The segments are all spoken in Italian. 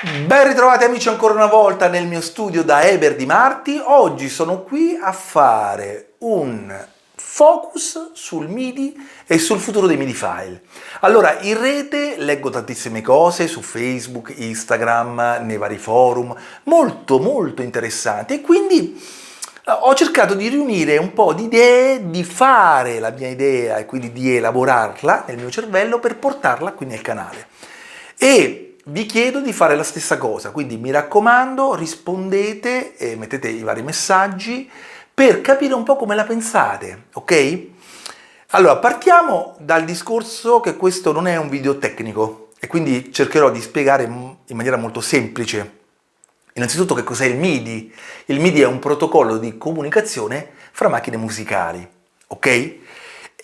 Ben ritrovati amici ancora una volta nel mio studio da Eber Di Marti. Oggi sono qui a fare un focus sul MIDI e sul futuro dei MIDI file. Allora, in rete leggo tantissime cose su Facebook, Instagram, nei vari forum, molto interessanti, e quindi ho cercato di riunire un po' di idee, di fare la mia idea e quindi di elaborarla nel mio cervello per portarla qui nel canale. E vi chiedo di fare la stessa cosa, quindi mi raccomando, rispondete e mettete i vari messaggi per capire un po' come la pensate, ok? Allora, partiamo dal discorso che questo non è un video tecnico e quindi cercherò di spiegare in maniera molto semplice. Innanzitutto, che cos'è il MIDI? Il MIDI è un protocollo di comunicazione fra macchine musicali, ok?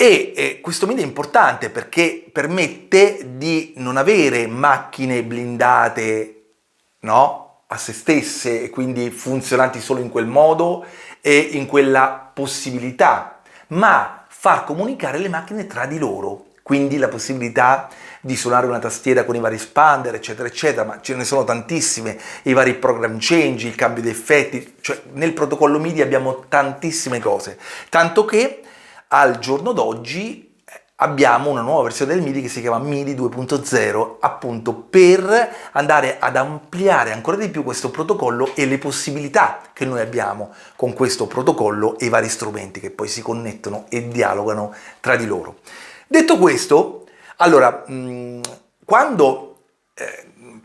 E questo MIDI è importante perché permette di non avere macchine blindate, no, a se stesse e quindi funzionanti solo in quel modo e in quella possibilità, ma far comunicare le macchine tra di loro. Quindi la possibilità di suonare una tastiera con i vari expander, eccetera, ma ce ne sono tantissime, i vari program change, il cambio di effetti, cioè nel protocollo MIDI abbiamo tantissime cose, tanto che al giorno d'oggi abbiamo una nuova versione del MIDI che si chiama MIDI 2.0, appunto per andare ad ampliare ancora di più questo protocollo e le possibilità che noi abbiamo con questo protocollo e i vari strumenti che poi si connettono e dialogano tra di loro. Detto questo, allora, quando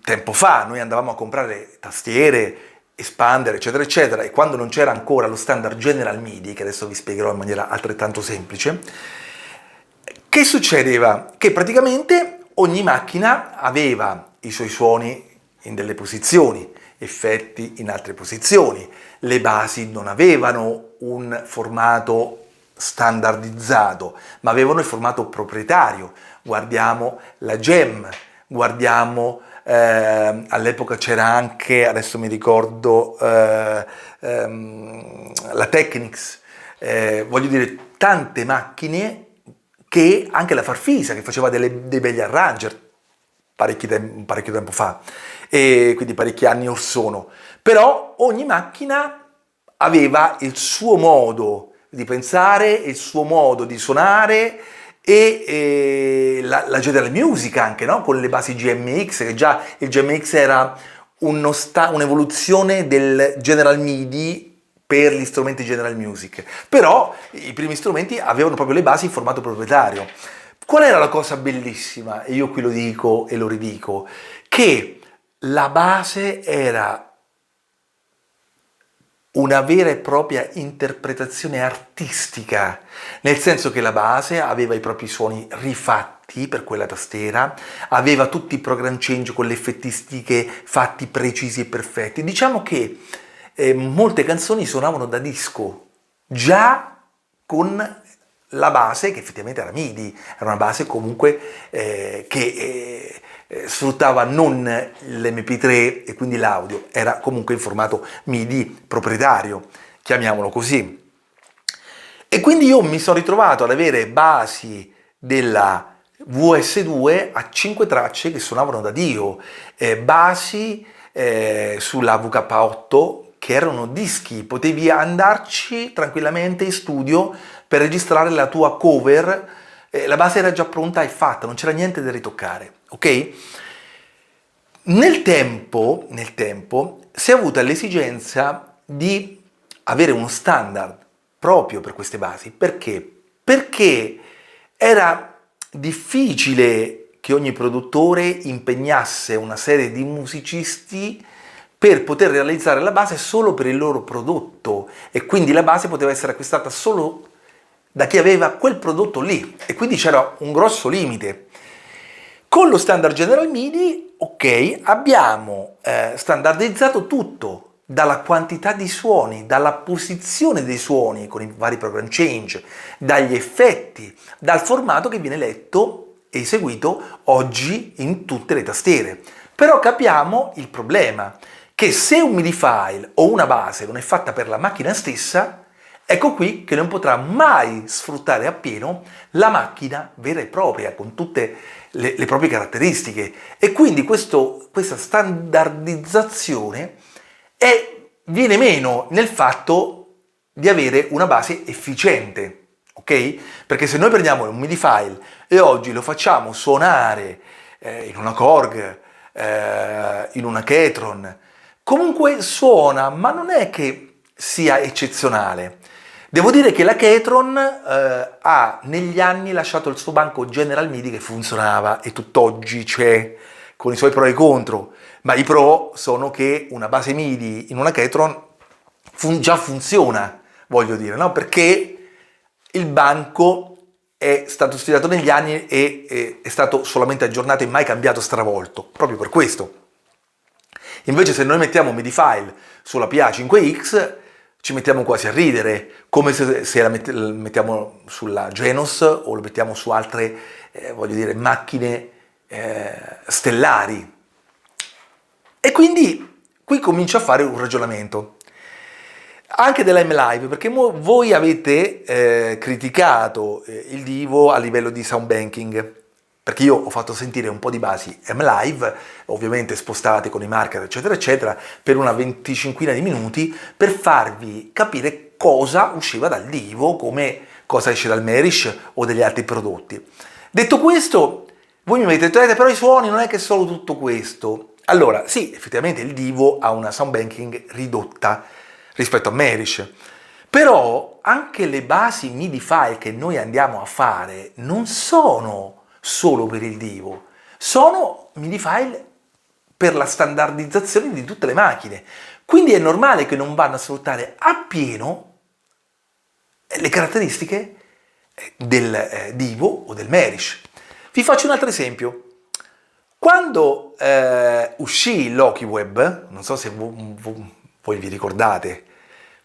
tempo fa noi andavamo a comprare tastiere, expander, eccetera, e quando non c'era ancora lo standard General MIDI, che adesso vi spiegherò in maniera altrettanto semplice, che succedeva? Che praticamente ogni macchina aveva i suoi suoni in delle posizioni, effetti in altre posizioni, le basi non avevano un formato standardizzato, ma avevano il formato proprietario. Guardiamo la GEM, guardiamo all'epoca c'era anche, adesso mi ricordo, la Technics, voglio dire, tante macchine, che anche la Farfisa che faceva dei begli arranger parecchio tempo fa, e quindi parecchi anni or sono. Però ogni macchina aveva il suo modo di pensare, il suo modo di suonare e la General Music anche, no? Con le basi GMX, che già il GMX era un'evoluzione del General MIDI per gli strumenti General Music, però i primi strumenti avevano proprio le basi in formato proprietario. Qual era la cosa bellissima? E io qui lo dico e lo ridico, che la base era una vera e propria interpretazione artistica, nel senso che la base aveva i propri suoni rifatti per quella tastiera, aveva tutti i program change con le effettistiche fatti precisi e perfetti. Diciamo che molte canzoni suonavano da disco, già con la base che effettivamente era MIDI, era una base comunque che sfruttava non l'MP3 e quindi l'audio, era comunque in formato MIDI proprietario, chiamiamolo così. E quindi io mi sono ritrovato ad avere basi della VS2 a 5 tracce che suonavano da Dio, basi sulla VK8 che erano dischi, potevi andarci tranquillamente in studio per registrare la tua cover, la base era già pronta e fatta, non c'era niente da ritoccare, ok? Nel tempo si è avuta l'esigenza di avere uno standard proprio per queste basi. Perché? Perché era difficile che ogni produttore impegnasse una serie di musicisti per poter realizzare la base solo per il loro prodotto, e quindi la base poteva essere acquistata solo da chi aveva quel prodotto lì, e quindi c'era un grosso limite. Con lo standard General MIDI, ok, abbiamo standardizzato tutto, dalla quantità di suoni, dalla posizione dei suoni con i vari program change, dagli effetti, dal formato che viene letto e eseguito oggi in tutte le tastiere. Però capiamo il problema, che se un MIDI file o una base non è fatta per la macchina stessa, ecco qui che non potrà mai sfruttare appieno la macchina vera e propria, con tutte le proprie caratteristiche. E quindi questa standardizzazione viene meno nel fatto di avere una base efficiente, ok? Perché se noi prendiamo un MIDI file e oggi lo facciamo suonare in una Korg, in una Ketron, comunque suona, ma non è che sia eccezionale. Devo dire che la Ketron ha negli anni lasciato il suo banco General MIDI che funzionava e tutt'oggi c'è, con i suoi pro e contro, ma i pro sono che una base MIDI in una Ketron già funziona, voglio dire, no? Perché il banco è stato studiato negli anni e è stato solamente aggiornato e mai cambiato, stravolto, proprio per questo. Invece se noi mettiamo un MIDI file sulla PA5X ci mettiamo quasi a ridere, come se la mettiamo sulla Genos o lo mettiamo su altre, voglio dire, macchine stellari. E quindi qui comincio a fare un ragionamento anche della M-Live, perché voi avete criticato il Divo a livello di sound banking, perché io ho fatto sentire un po' di basi M-Live, ovviamente spostate con i marker eccetera eccetera, per una 25 di minuti, per farvi capire cosa usciva dal Divo, come cosa esce dal Merish o degli altri prodotti. Detto questo, voi mi avete detto, però i suoni non è che solo tutto questo. Allora, sì, effettivamente il Divo ha una sound banking ridotta rispetto a Merish, però anche le basi MIDI file che noi andiamo a fare non sono solo per il Divo, sono MIDI file per la standardizzazione di tutte le macchine, quindi è normale che non vanno a sfruttare appieno le caratteristiche del Divo o del Merish. Vi faccio un altro esempio. Quando uscì l'Hockey non so se voi vi ricordate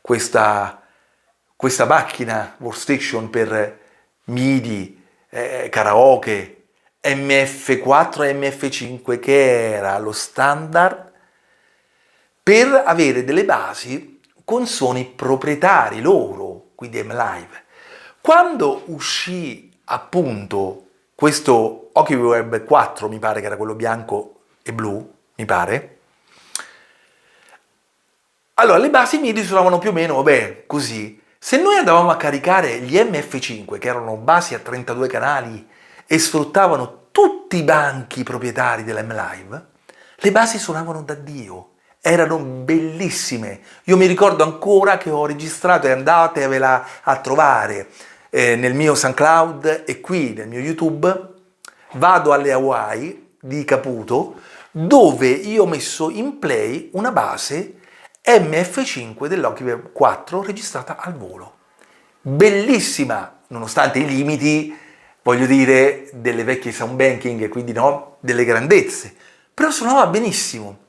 questa macchina workstation per MIDI, karaoke, MF4 e MF5, che era lo standard per avere delle basi con suoni proprietari loro, quindi M-Live. Quando uscì appunto questo Hockey 4, mi pare che era quello bianco e blu, mi pare, allora le basi MIDI suonavano più o meno, vabbè, così. Se noi andavamo a caricare gli MF5, che erano basi a 32 canali e sfruttavano tutti i banchi proprietari della M-Live, le basi suonavano da Dio, erano bellissime. Io mi ricordo ancora che ho registrato, e andatevela a trovare nel mio SoundCloud e qui nel mio YouTube, vado alle Hawaii di Caputo, dove io ho messo in play una base MF5 dell'Hockey 4 registrata al volo. Bellissima, nonostante i limiti, voglio dire, delle vecchie sound banking, quindi no, delle grandezze, però suonava benissimo.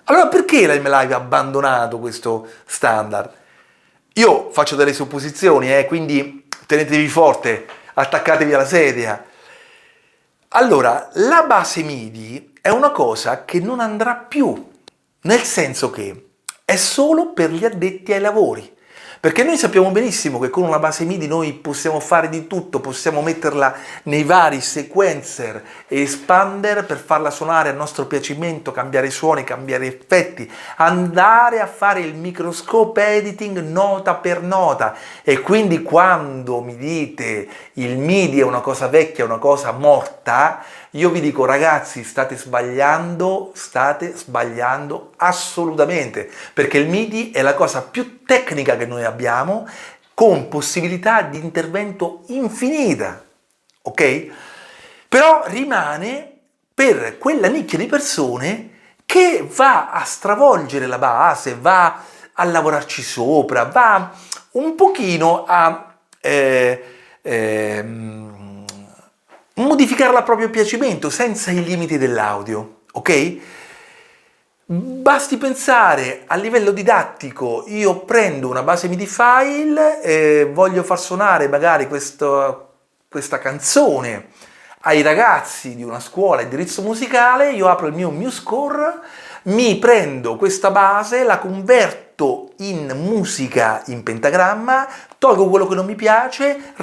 Allora perché la M-Live ha abbandonato questo standard? Io faccio delle supposizioni, quindi tenetevi forte, attaccatevi alla sedia. Allora, la base MIDI è una cosa che non andrà più, nel senso che è solo per gli addetti ai lavori. Perché noi sappiamo benissimo che con una base MIDI noi possiamo fare di tutto, possiamo metterla nei vari sequencer e expander per farla suonare a nostro piacimento, cambiare suoni, cambiare effetti, andare a fare il microscope editing nota per nota. E quindi quando mi dite il MIDI è una cosa vecchia, una cosa morta, io vi dico ragazzi, state sbagliando assolutamente, perché il MIDI è la cosa più tecnica che noi abbiamo, con possibilità di intervento infinita, ok? Però rimane per quella nicchia di persone che va a stravolgere la base, va a lavorarci sopra, va un pochino a modificarla a proprio piacimento, senza i limiti dell'audio, ok? Basti pensare a livello didattico, io prendo una base MIDI file e voglio far suonare magari questa canzone ai ragazzi di una scuola indirizzo musicale, io apro il mio MuseScore, mi prendo questa base, la converto in musica in pentagramma, tolgo quello che non mi piace,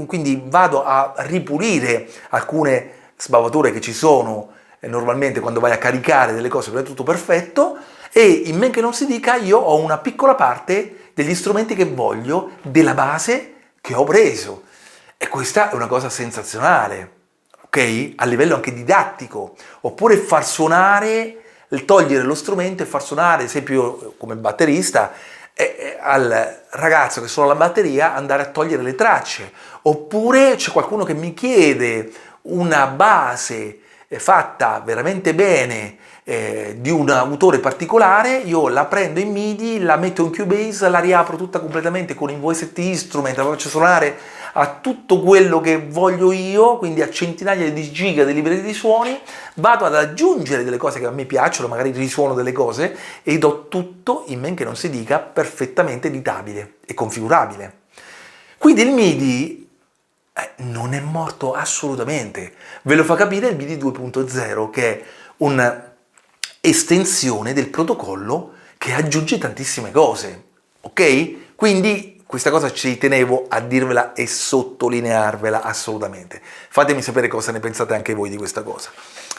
quindi vado a ripulire alcune sbavature che ci sono normalmente quando vai a caricare delle cose per tutto perfetto, e in men che non si dica io ho una piccola parte degli strumenti che voglio, della base che ho preso, e questa è una cosa sensazionale, ok? A livello anche didattico, oppure far suonare, togliere lo strumento e far suonare, ad esempio come batterista, al ragazzo che suona la batteria andare a togliere le tracce, oppure c'è qualcuno che mi chiede una base fatta veramente bene di un autore particolare, io la prendo in MIDI, la metto in Cubase, la riapro tutta completamente con il VST Instrument, la faccio suonare a tutto quello che voglio io, quindi a centinaia di giga di librerie di suoni, vado ad aggiungere delle cose che a me piacciono, magari risuono delle cose e do tutto, in men che non si dica, perfettamente editabile e configurabile. Quindi il MIDI non è morto assolutamente. Ve lo fa capire il MIDI 2.0, che è un'estensione del protocollo che aggiunge tantissime cose, ok? Quindi questa cosa ci tenevo a dirvela e sottolinearvela assolutamente. Fatemi sapere cosa ne pensate anche voi di questa cosa.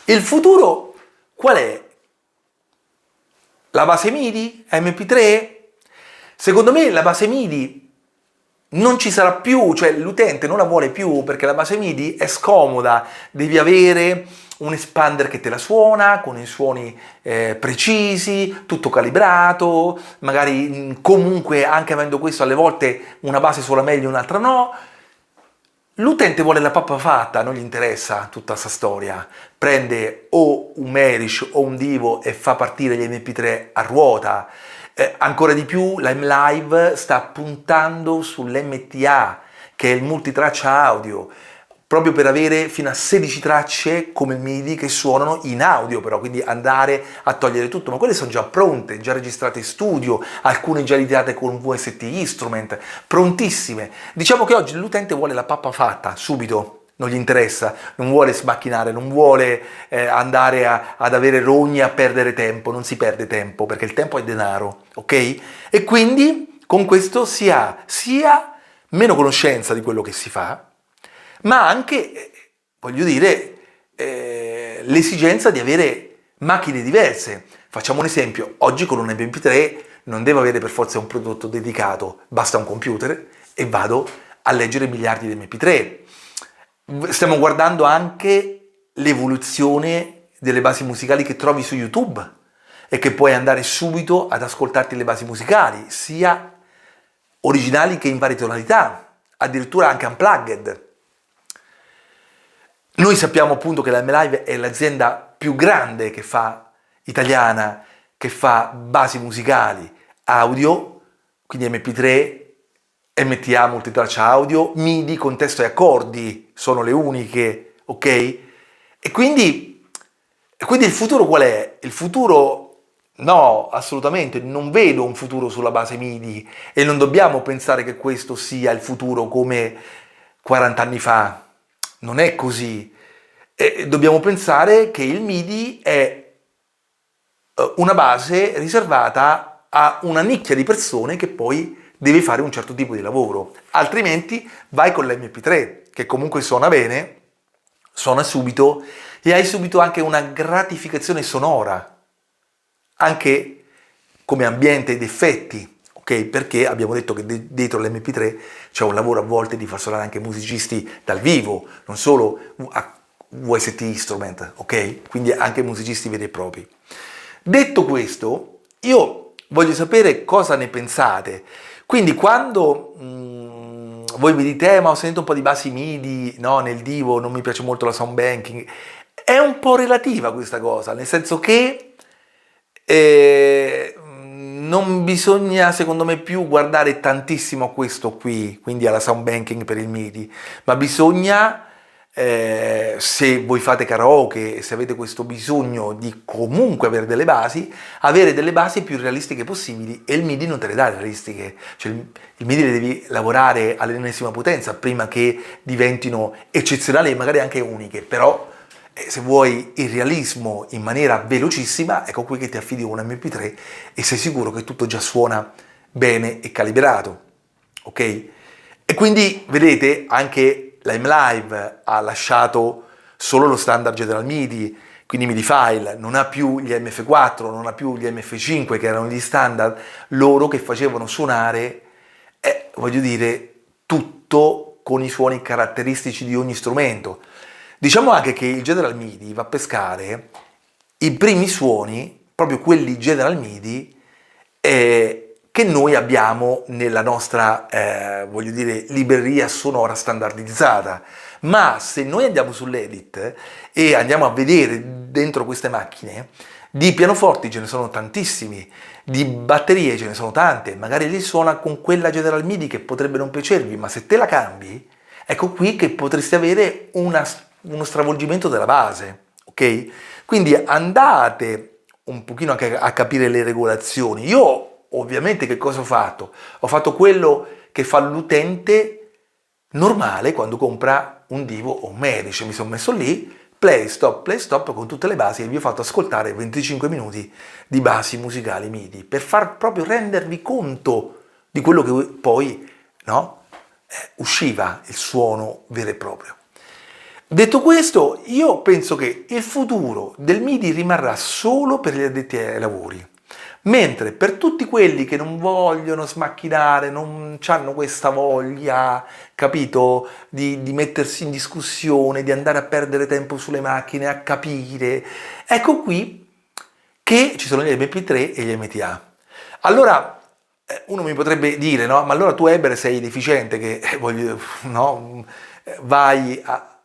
Il futuro qual è? La base MIDI? MP3? Secondo me la base MIDI non ci sarà più, cioè l'utente non la vuole più perché la base MIDI è scomoda, devi avere un expander che te la suona con i suoni precisi, tutto calibrato, magari comunque anche avendo questo alle volte una base suona meglio e un'altra no. L'utente vuole la pappa fatta, non gli interessa tutta questa storia, prende o un Merish o un Divo e fa partire gli MP3 a ruota. Ancora di più la M-Live sta puntando sull'MTA, che è il multitraccia audio, proprio per avere fino a 16 tracce come il MIDI che suonano in audio, però, quindi andare a togliere tutto, ma quelle sono già pronte, già registrate in studio, alcune già editate con un VST Instrument, prontissime. Diciamo che oggi l'utente vuole la pappa fatta, subito. Non gli interessa, non vuole smacchinare, non vuole andare ad avere rogni, a perdere tempo, non si perde tempo perché il tempo è denaro, ok? E quindi con questo si ha sia meno conoscenza di quello che si fa, ma anche, voglio dire, l'esigenza di avere macchine diverse. Facciamo un esempio, oggi con un MP3 non devo avere per forza un prodotto dedicato, basta un computer e vado a leggere miliardi di MP3. Stiamo guardando anche l'evoluzione delle basi musicali che trovi su YouTube e che puoi andare subito ad ascoltarti le basi musicali, sia originali che in varie tonalità, addirittura anche unplugged. Noi sappiamo appunto che la M-Live è l'azienda più grande che fa, italiana, che fa basi musicali audio, quindi MP3, MTA, multitraccia audio, MIDI, contesto e accordi sono le uniche, ok? E quindi il futuro qual è? Il futuro, no, assolutamente, non vedo un futuro sulla base MIDI e non dobbiamo pensare che questo sia il futuro come 40 anni fa, non è così. E dobbiamo pensare che il MIDI è una base riservata a una nicchia di persone che poi devi fare un certo tipo di lavoro, altrimenti vai con l'MP3 che comunque suona bene, suona subito e hai subito anche una gratificazione sonora, anche come ambiente ed effetti, ok? Perché abbiamo detto che dietro l'MP3 c'è un lavoro a volte di far suonare anche musicisti dal vivo, non solo a VST Instrument, ok? Quindi anche musicisti veri e propri. Detto questo, io voglio sapere cosa ne pensate. Quindi quando voi mi dite ma ho sentito un po' di basi MIDI, no, nel Divo, non mi piace molto la sound banking, è un po' relativa questa cosa, nel senso che non bisogna secondo me più guardare tantissimo a questo qui, quindi alla sound banking per il MIDI, ma bisogna, se voi fate karaoke e se avete questo bisogno di comunque avere delle basi più realistiche possibili, e il MIDI non te le dà realistiche, cioè il MIDI le devi lavorare all'ennesima potenza prima che diventino eccezionali e magari anche uniche, però se vuoi il realismo in maniera velocissima, ecco qui che ti affidi a un MP3 e sei sicuro che tutto già suona bene e calibrato, ok? E quindi vedete anche la M-Live ha lasciato solo lo standard General MIDI, quindi MIDI file, non ha più gli MF4, non ha più gli MF5 che erano gli standard, loro che facevano suonare, voglio dire, tutto con i suoni caratteristici di ogni strumento. Diciamo anche che il General MIDI va a pescare i primi suoni, proprio quelli General MIDI, che noi abbiamo nella nostra, voglio dire, libreria sonora standardizzata. Ma se noi andiamo sull'Edit e andiamo a vedere dentro queste macchine, di pianoforti ce ne sono tantissimi, di batterie ce ne sono tante, magari li suona con quella General MIDI che potrebbe non piacervi, ma se te la cambi, ecco qui che potresti avere uno stravolgimento della base, ok? Quindi andate un pochino anche a capire le regolazioni. Io ovviamente che cosa ho fatto? Ho fatto quello che fa l'utente normale quando compra un Divo o un Medici. Mi sono messo lì, play stop con tutte le basi e vi ho fatto ascoltare 25 minuti di basi musicali MIDI per far proprio rendervi conto di quello che poi, no, usciva il suono vero e proprio. Detto questo, io penso che il futuro del MIDI rimarrà solo per gli addetti ai lavori, mentre per tutti quelli che non vogliono smacchinare, non hanno questa voglia, capito, di mettersi in discussione, di andare a perdere tempo sulle macchine, a capire, ecco qui che ci sono gli MP3 e gli MTA. Allora, uno mi potrebbe dire, no, ma allora tu Eber sei deficiente che no, vai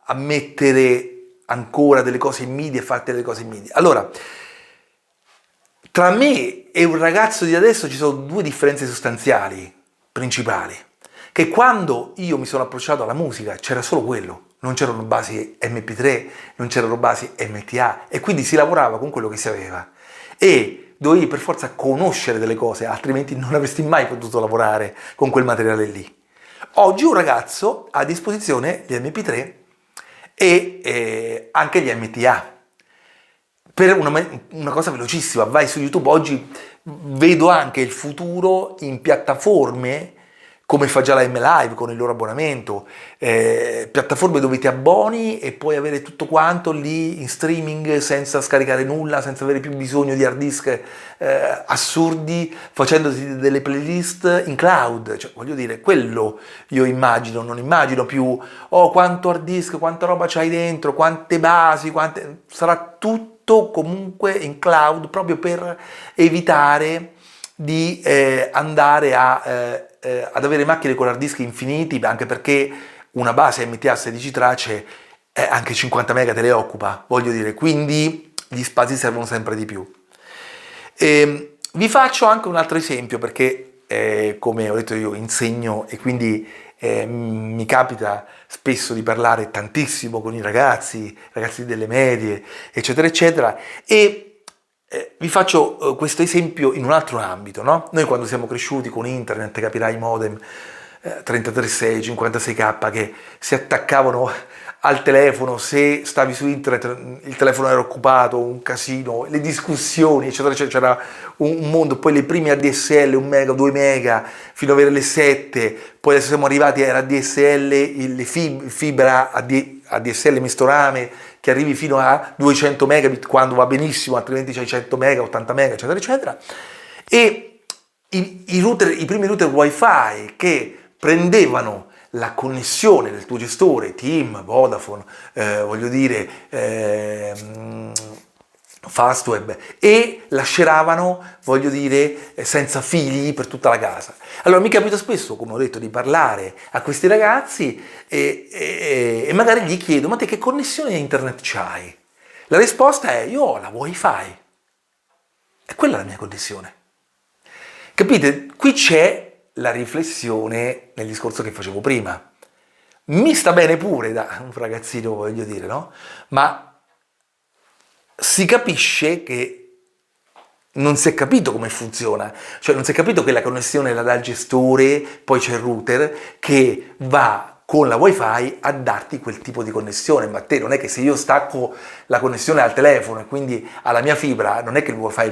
a mettere ancora delle cose in MIDI e farti delle cose in MIDI. Allora, tra me e un ragazzo di adesso ci sono due differenze sostanziali, principali, che quando io mi sono approcciato alla musica c'era solo quello, non c'erano basi MP3, non c'erano basi MTA e quindi si lavorava con quello che si aveva e dovevi per forza conoscere delle cose, altrimenti non avresti mai potuto lavorare con quel materiale lì. Oggi un ragazzo ha a disposizione gli MP3 e anche gli MTA. Per una cosa velocissima, vai su YouTube, oggi vedo anche il futuro in piattaforme come fa già la M-Live con il loro abbonamento, piattaforme dove ti abboni e puoi avere tutto quanto lì in streaming senza scaricare nulla, senza avere più bisogno di hard disk assurdi, facendoti delle playlist in cloud, cioè voglio dire, quello io immagino, non immagino più, oh quanto hard disk, quanta roba c'hai dentro, quante basi, sarà tutto comunque in cloud proprio per evitare di andare ad avere macchine con hard disk infiniti, anche perché una base MTA 16 tracce anche 50 mega te le occupa, voglio dire, quindi gli spazi servono sempre di più. Vi faccio anche un altro esempio perché come ho detto io insegno e quindi mi capita spesso di parlare tantissimo con i ragazzi delle medie, eccetera, eccetera, e vi faccio questo esempio in un altro ambito, no? Noi quando siamo cresciuti con internet, capirai, i modem 33.6, 56K che si attaccavano al telefono, se stavi su internet il telefono era occupato, un casino, le discussioni, eccetera, eccetera, c'era un mondo, poi le prime ADSL, 1 mega, 2 mega, fino ad avere le 7, poi adesso siamo arrivati alla DSL, le fibra ADSL misto rame, che arrivi fino a 200 megabit quando va benissimo, altrimenti c'hai 100 mega, 80 mega, eccetera, eccetera, e i primi router wifi che prendevano la connessione del tuo gestore, TIM, Vodafone, voglio dire, Fastweb, e la shareavano, voglio dire, senza fili per tutta la casa. Allora mi capita spesso, come ho detto, di parlare a questi ragazzi e magari gli chiedo, ma te che connessione internet c'hai? La risposta è, io ho la wifi. E quella è la mia connessione. Capite? Qui c'è la riflessione nel discorso che facevo prima. Mi sta bene pure da un ragazzino, voglio dire, no? Ma si capisce che non si è capito come funziona, cioè non si è capito che la connessione la dà il gestore, poi c'è il router che va con la wifi a darti quel tipo di connessione. Ma te non è che se io stacco la connessione al telefono e quindi alla mia fibra, non è che il wifi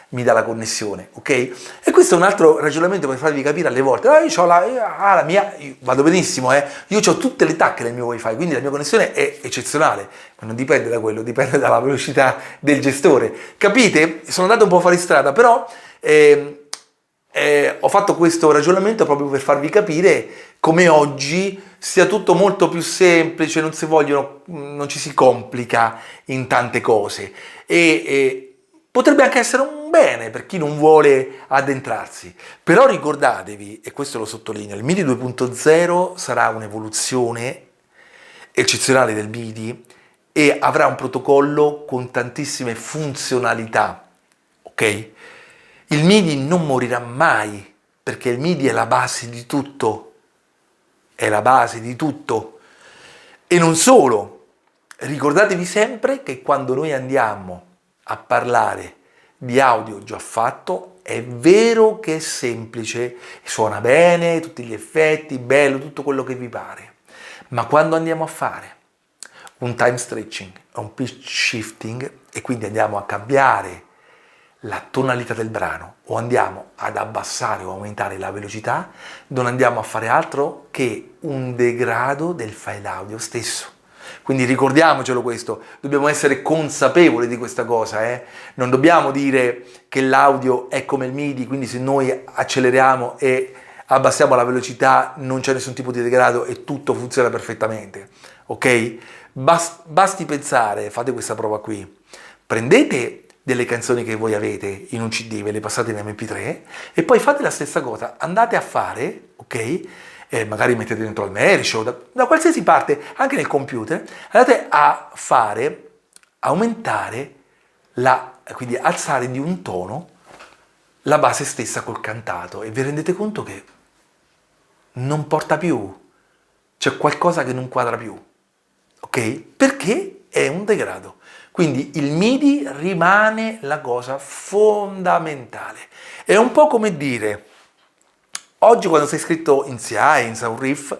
mi dà la connessione, ok? E questo è un altro ragionamento per farvi capire alle volte. Io ho la mia, io vado benissimo, io ho tutte le tacche nel mio wifi, quindi la mia connessione è eccezionale, ma non dipende da quello, dipende dalla velocità del gestore. Capite? Sono andato un po' fuori strada, però ho fatto questo ragionamento proprio per farvi capire come oggi sia tutto molto più semplice, non ci si complica in tante cose e potrebbe anche essere un bene per chi non vuole addentrarsi. Però ricordatevi, e questo lo sottolineo, il MIDI 2.0 sarà un'evoluzione eccezionale del MIDI e avrà un protocollo con tantissime funzionalità, ok? Il MIDI non morirà mai, perché il MIDI è la base di tutto, è la base di tutto. E non solo, ricordatevi sempre che quando noi andiamo a parlare di audio già fatto, è vero che è semplice, suona bene, tutti gli effetti, bello, tutto quello che vi pare, ma quando andiamo a fare un time stretching, un pitch shifting e quindi andiamo a cambiare la tonalità del brano o andiamo ad abbassare o aumentare la velocità, non andiamo a fare altro che un degrado del file audio stesso. Quindi ricordiamocelo questo, dobbiamo essere consapevoli di questa cosa, Non dobbiamo dire che l'audio è come il MIDI, quindi se noi acceleriamo e abbassiamo la velocità non c'è nessun tipo di degrado e tutto funziona perfettamente, ok? Basti pensare, fate questa prova qui, prendete delle canzoni che voi avete in un CD, ve le passate in MP3 e poi fate la stessa cosa, andate a fare, ok? Magari mettete dentro al Merishow, da qualsiasi parte, anche nel computer, andate a fare, aumentare, quindi alzare di un tono la base stessa col cantato e vi rendete conto che non porta più, c'è qualcosa che non quadra più, ok? Perché è un degrado. Quindi il MIDI rimane la cosa fondamentale. È un po' come dire, oggi quando sei iscritto in CI, in Soundriff,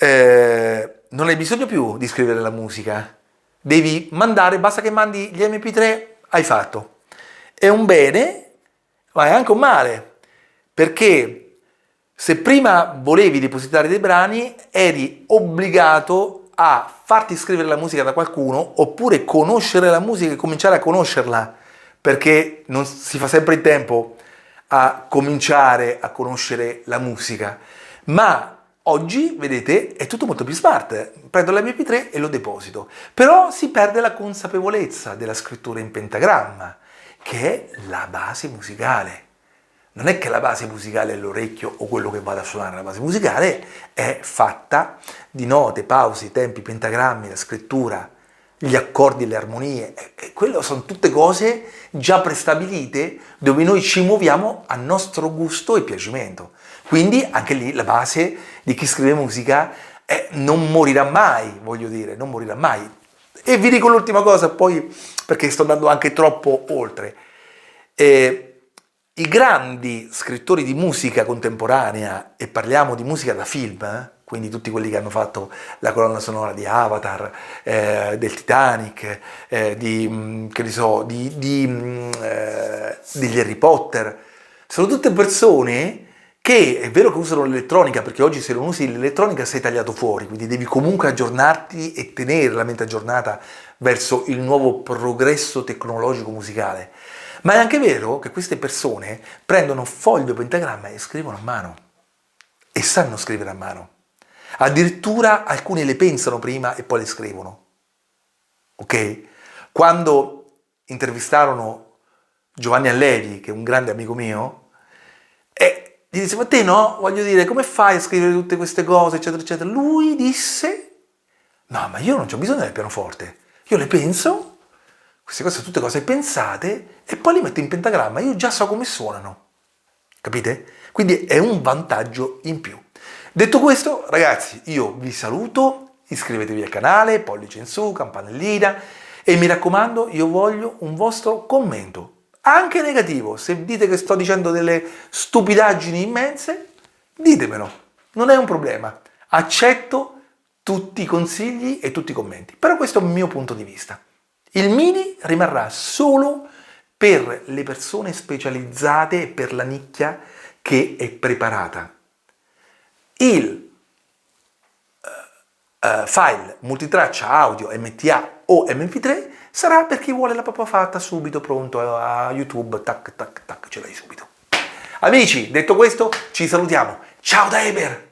non hai bisogno più di scrivere la musica. Devi mandare, basta che mandi gli MP3, hai fatto. È un bene, ma è anche un male, perché se prima volevi depositare dei brani, eri obbligato a farti scrivere la musica da qualcuno, oppure conoscere la musica e cominciare a conoscerla, perché non si fa sempre in tempo a cominciare a conoscere la musica. Ma oggi, vedete, è tutto molto più smart. Prendo la MP3 e lo deposito. Però si perde la consapevolezza della scrittura in pentagramma, che è la base musicale. Non è che la base musicale è l'orecchio o quello che vado a suonare, la base musicale è fatta di note, pause, tempi, pentagrammi, la scrittura, gli accordi e le armonie. E quello sono tutte cose già prestabilite dove noi ci muoviamo a nostro gusto e piacimento. Quindi anche lì la base di chi scrive musica non morirà mai, voglio dire, non morirà mai. E vi dico l'ultima cosa poi, perché sto andando anche troppo oltre. I grandi scrittori di musica contemporanea, e parliamo di musica da film, quindi tutti quelli che hanno fatto la colonna sonora di Avatar, del Titanic, degli Harry Potter, sono tutte persone che è vero che usano l'elettronica, perché oggi se non usi l'elettronica sei tagliato fuori, quindi devi comunque aggiornarti e tenere la mente aggiornata verso il nuovo progresso tecnologico musicale. Ma è anche vero che queste persone prendono foglio pentagramma e scrivono a mano. E sanno scrivere a mano. Addirittura alcuni le pensano prima e poi le scrivono. Ok? Quando intervistarono Giovanni Allevi, che è un grande amico mio, e gli disse, ma te no? Voglio dire, come fai a scrivere tutte queste cose, eccetera, eccetera? Lui disse, no, ma io non ho bisogno del pianoforte. Io le penso, queste cose sono tutte cose pensate, e poi li metto in pentagramma, io già so come suonano. Capite? Quindi è un vantaggio in più. Detto questo, ragazzi, io vi saluto, iscrivetevi al canale, pollice in su, campanellina, e mi raccomando, io voglio un vostro commento, anche negativo. Se dite che sto dicendo delle stupidaggini immense, ditemelo, non è un problema. Accetto tutti i consigli e tutti i commenti, però questo è il mio punto di vista. Il MIDI rimarrà solo per le persone specializzate e per la nicchia che è preparata. Il file multitraccia audio MTA o MP3 sarà per chi vuole la propria fatta subito, pronto a YouTube, tac tac tac, ce l'hai subito. Amici, detto questo, ci salutiamo. Ciao da Eber!